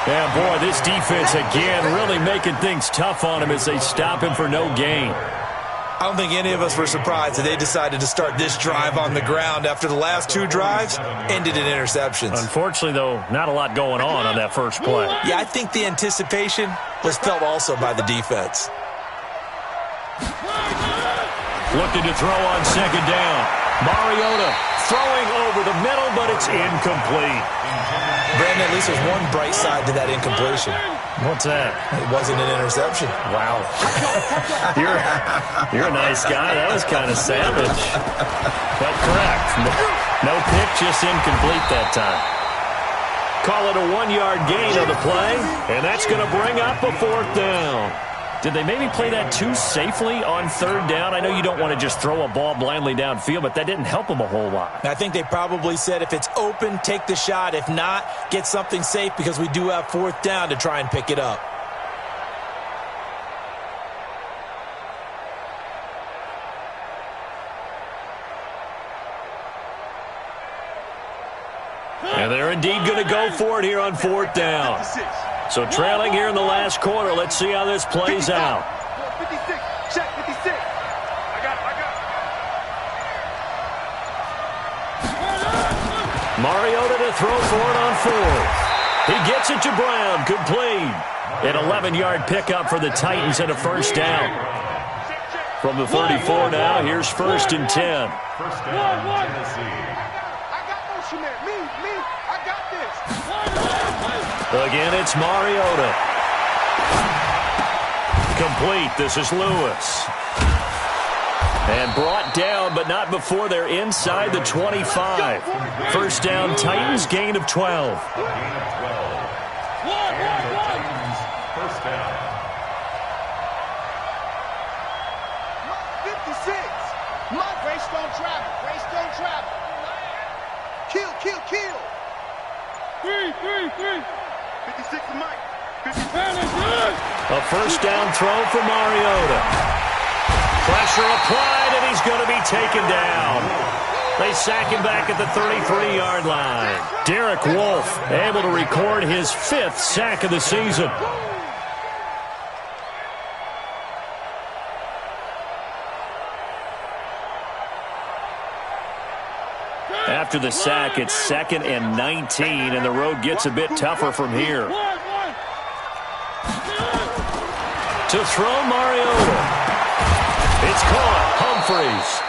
Yeah, boy, this defense, again, really making things tough on him as they stop him for no gain. I don't think any of us were surprised that they decided to start this drive on the ground after the last 2 drives ended in interceptions. Unfortunately, though, not a lot going on that first play. Yeah, I think the anticipation was felt also by the defense. Looking to throw on 2nd down. Mariota throwing over the middle, but it's incomplete. Brandon, at least there's one bright side to that incompletion. What's that? It wasn't an interception. Wow. You're a nice guy. That was kind of savage. But correct. No pick, just incomplete that time. Call it a 1-yard gain on the play, and that's going to bring up a 4th down. Did they maybe play that too safely on 3rd down? I know you don't want to just throw a ball blindly downfield, but that didn't help them a whole lot. I think they probably said if it's open, take the shot. If not, get something safe because we do have 4th down to try and pick it up. And they're indeed going to go for it here on 4th down. So trailing here in the last quarter. Let's see how this plays out. 56. Check 56. I got it. Mariota to throw for it on 4th. He gets it to Brown. Complete. An 11-yard pickup for the Titans and a 1st down. From the 34 now, here's 1st and 10. First down, Tennessee. I got motion there. Me. I got this. Again, it's Mariota. Complete. This is Lewis. And brought down, but not before they're inside the 25. 1st down, Titans, gain of 12. Gain of 12. And the Titans, 1st down. 56. Race don't travel. Kill. 3. 56 to Mike. 56. A 1st down throw for Mariota. Pressure applied, and he's going to be taken down. They sack him back at the 33-yard line. Derek Wolfe able to record his 5th sack of the season. After the sack, it's 2nd and 19, and the road gets a bit tougher from here. To throw Mariota. It's caught. Humphreys.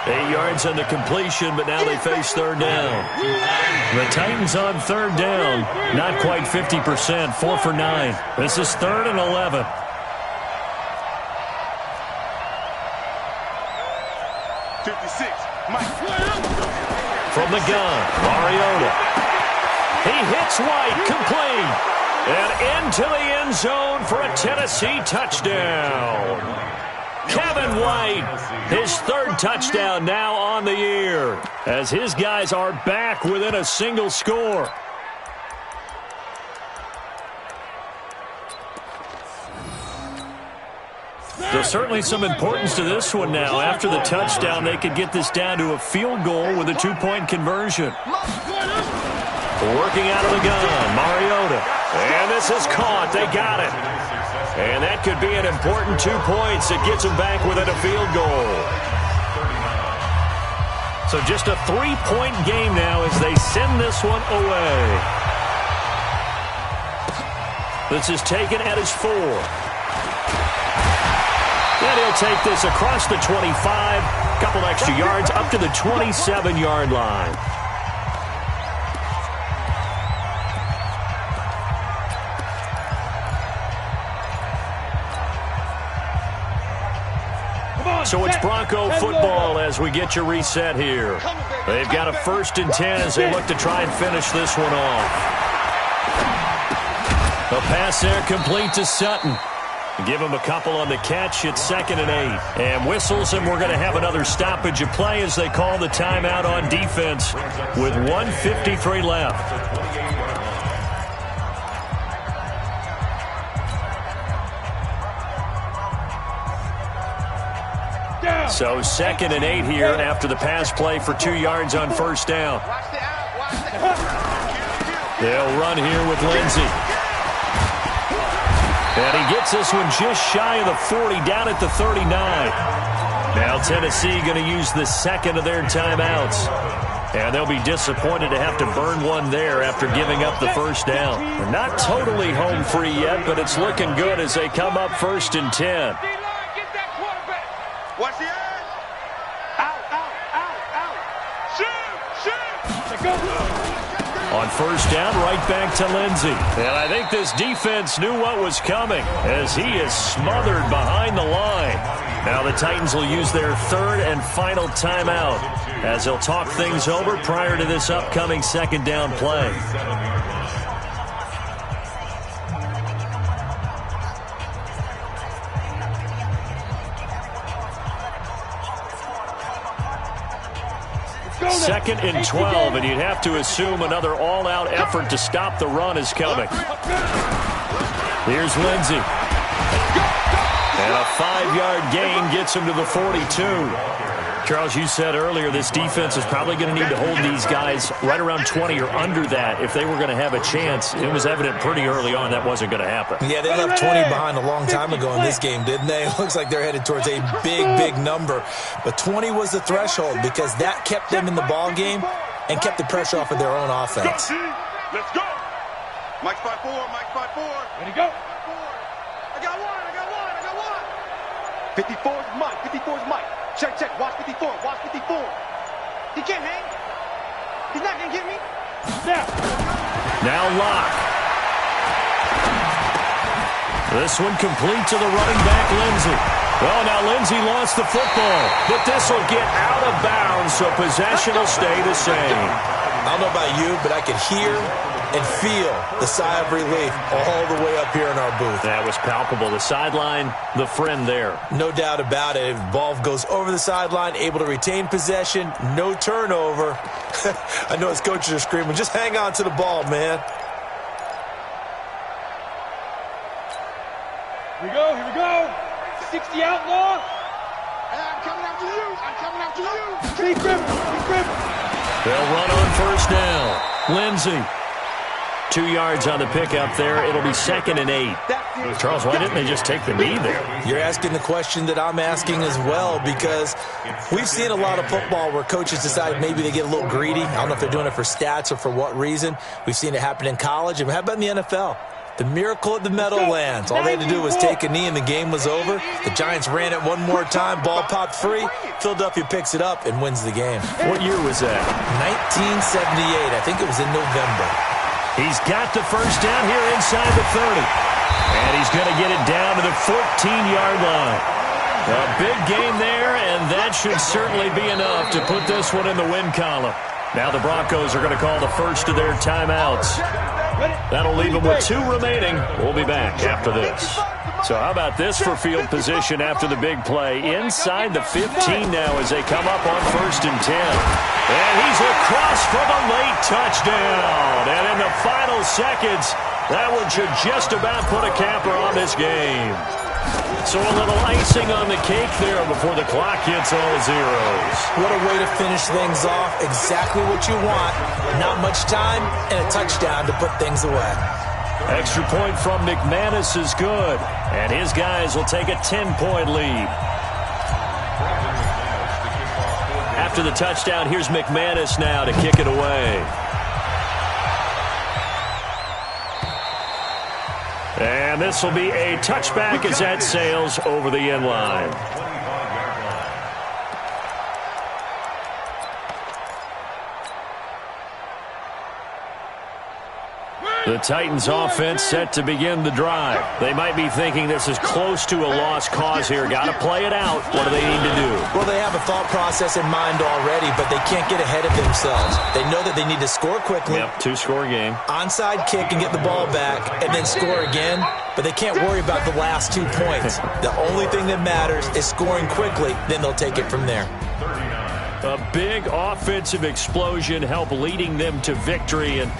8 yards on the completion, but now they face 3rd down. The Titans on 3rd down. Not quite 50%. 4 for 9. This is 3rd and 11. From the gun, Mariota. He hits White, complete. And into the end zone for a Tennessee touchdown. Kevin White, his 3rd touchdown now on the year, as his guys are back within a single score. There's certainly some importance to this one now. After the touchdown, they could get this down to a field goal with a 2-point conversion. Working out of the gun, Mariota. And this is caught. They got it. And that could be an important 2 points. It gets them back within a field goal. So just a 3-point game now as they send this one away. This is taken at his 4. And he'll take this across the 25. Couple extra yards up to the 27-yard line. So it's Bronco football as we get you reset here. They've got a 1st and 10 as they look to try and finish this one off. The pass there complete to Sutton. Give him a couple on the catch. It's 2nd and 8. And whistles, and we're going to have another stoppage of play as they call the timeout on defense with 1:53 left. So 2nd and 8 here after the pass play for 2 yards on 1st down. They'll run here with Lindsey. And he gets this one just shy of the 40, down at the 39. Now Tennessee going to use the 2nd of their timeouts. And they'll be disappointed to have to burn one there after giving up the 1st down. They're not totally home free yet, but it's looking good as they come up 1st and 10. Watch the edge. Out. Shoot. On 1st down, right back to Lindsey. And I think this defense knew what was coming as he is smothered behind the line. Now the Titans will use their 3rd and final timeout as they'll talk things over prior to this upcoming 2nd down play. Second and 12, and you'd have to assume another all-out effort to stop the run is coming. Here's Lindsey. And a 5-yard gain gets him to the 42. Charles, you said earlier this defense is probably going to need to hold these guys right around 20 or under that if they were going to have a chance. It was evident pretty early on that wasn't going to happen. Yeah, they left 20 behind a long time ago in this game, didn't they? It looks like they're headed towards a big number. But 20 was the threshold because that kept them in the ball game and kept the pressure off of their own offense. Let's go. Mike 5-4. Ready, go. I got one. 54 is Mike. Check. Watch 54. He can't hang. He's not going to get me. Now Locke. This one complete to the running back, Lindsey. Well, now Lindsey lost the football, but this will get out of bounds, so possession will stay the same. I don't know about you, but I could hear and feel the sigh of relief all the way up here in our booth. That was palpable. The sideline, the friend there. No doubt about it. Ball goes over the sideline, able to retain possession, no turnover. I know his coaches are screaming, just hang on to the ball, man. Here we go. 60 outlaw. I'm coming after you. Keep gripping. They'll run on 1st down. Lindsey. 2 yards on the pickup there. It'll be 2nd and 8. Charles, why didn't they just take the knee there? You're asking the question that I'm asking as well, because we've seen a lot of football where coaches decide maybe they get a little greedy. I don't know if they're doing it for stats or for what reason. We've seen it happen in college. And how about in the NFL? The miracle at the Meadowlands. All they had to do was take a knee and the game was over. The Giants ran it one more time. Ball popped free. Philadelphia picks it up and wins the game. What year was that? 1978. I think it was in November. He's got the 1st down here inside the 30. And he's going to get it down to the 14-yard line. A big game there, and that should certainly be enough to put this one in the win column. Now the Broncos are going to call the 1st of their timeouts. That'll leave them with 2 remaining. We'll be back after this. So how about this for field position after the big play? Inside the 15 now as they come up on 1st and 10. And he's across for the late touchdown. And in the final seconds, that one should just about put a capper on this game. So a little icing on the cake there before the clock hits all zeros. What a way to finish things off. Exactly what you want. Not much time and a touchdown to put things away. Extra point from McManus is good, and his guys will take a 10-point lead. After the touchdown, here's McManus now to kick it away. And this will be a touchback as that sails over the end line. The Titans offense set to begin the drive. They might be thinking this is close to a lost cause here. Got to play it out. What do they need to do? Well, they have a thought process in mind already, but they can't get ahead of themselves. They know that they need to score quickly. Yep, two-score game. Onside kick and get the ball back and then score again, but they can't worry about the last 2 points. The only thing that matters is scoring quickly, then they'll take it from there. A big offensive explosion helped leading them to victory, and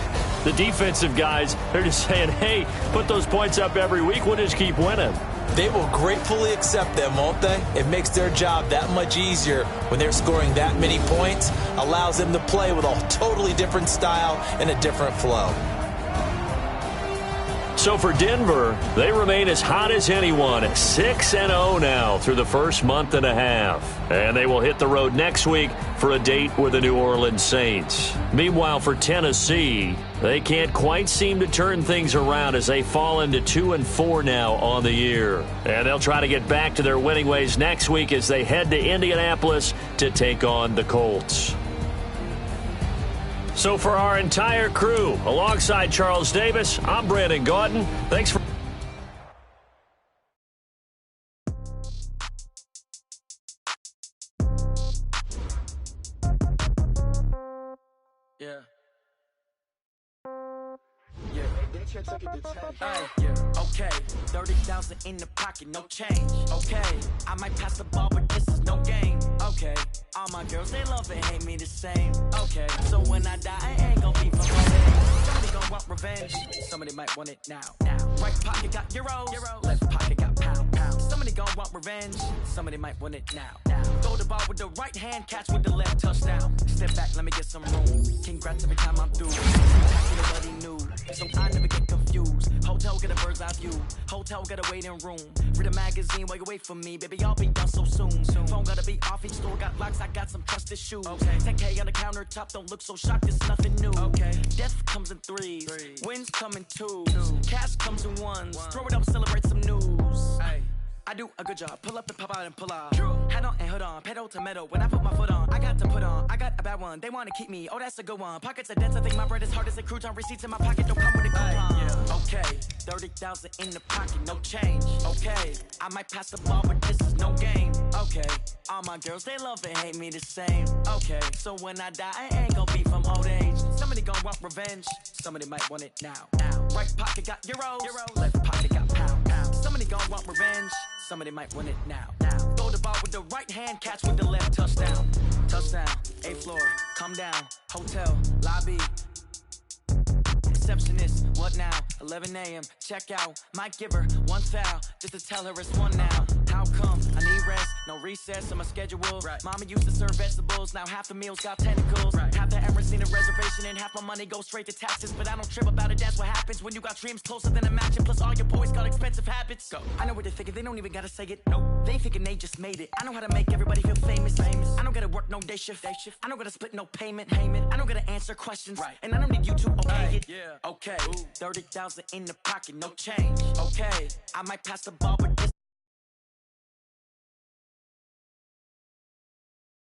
the defensive guys, they're just saying, hey, put those points up every week, we'll just keep winning. They will gratefully accept them, won't they? It makes their job that much easier when they're scoring that many points, allows them to play with a totally different style and a different flow. So for Denver, they remain as hot as anyone, 6-0 now through the first month and a half. And they will hit the road next week for a date with the New Orleans Saints. Meanwhile, for Tennessee, they can't quite seem to turn things around as they fall into 2-4 now on the year. And they'll try to get back to their winning ways next week as they head to Indianapolis to take on the Colts. So for our entire crew, alongside Charles Davis, I'm Brandon Gaudin. Thanks for... Yeah. Okay, 30,000 in the pocket, no change. Okay, I might pass the ball, but this is no game. Okay, all my girls, they love and hate me the same. Okay, so when I die, I ain't gonna be for somebody gonna want revenge. Somebody might want it now. Right pocket got euros, left pocket got pounds. Somebody gonna want revenge. Somebody might want it now. Throw the ball with the right hand, catch with the left, touchdown. Step back, let me get some room. Congrats every time I'm through. Everybody knew, so I never get confused. Hotel get a bird's eye view. Hotel get a waiting room. Read a magazine while you wait for me. Baby, I'll be done so soon. Phone gotta be off, each store got locks. I got some trusted shoes. 10K on the countertop, don't look so shocked, it's nothing new. Death comes in threes. Wins come in twos. Cash comes in ones. Throw it up, celebrate some news. I do a good job. Pull up and pop out and pull out. Hat on and hood on. Pedal to metal. When I put my foot on, I got to put on. I got a bad one. They want to keep me. Oh, that's a good one. Pockets are dense. I think my bread is hard as a crouton. Receipts in my pocket don't come with a coupon. Okay, 30,000 in the pocket, no change. Okay, I might pass the ball, but this is no game. Okay, all my girls, they love and hate me the same. Okay, so when I die, I ain't gonna be from old age. Somebody gonna want revenge. Somebody might want it now. Right pocket got euros. Left pocket got pounds. Somebody gonna want revenge. Somebody might want it now. Throw the ball with the right hand, catch with the left, touchdown. Touchdown, 8th floor, come down, hotel, lobby. Receptionist, what now? 11 a.m., check out. Might give her one foul, just to tell her it's one now. How come? I need rest, no recess on my schedule. Mama used to serve vegetables, now half the meals got tentacles. Half the errands need a reservation, and half my money goes straight to taxes. But I don't trip about it, that's what happens when you got dreams closer than a match. And plus all your boys got expensive habits. Go. I know what they're thinking, they don't even gotta say it. Nope. They thinking they just made it. I know how to make everybody feel famous. I don't gotta work no day shift. I don't gotta split no payment. I don't gotta answer questions. And I don't need you to okay it. Okay, 30,000 in the pocket, no change. Okay, I might pass the ball, but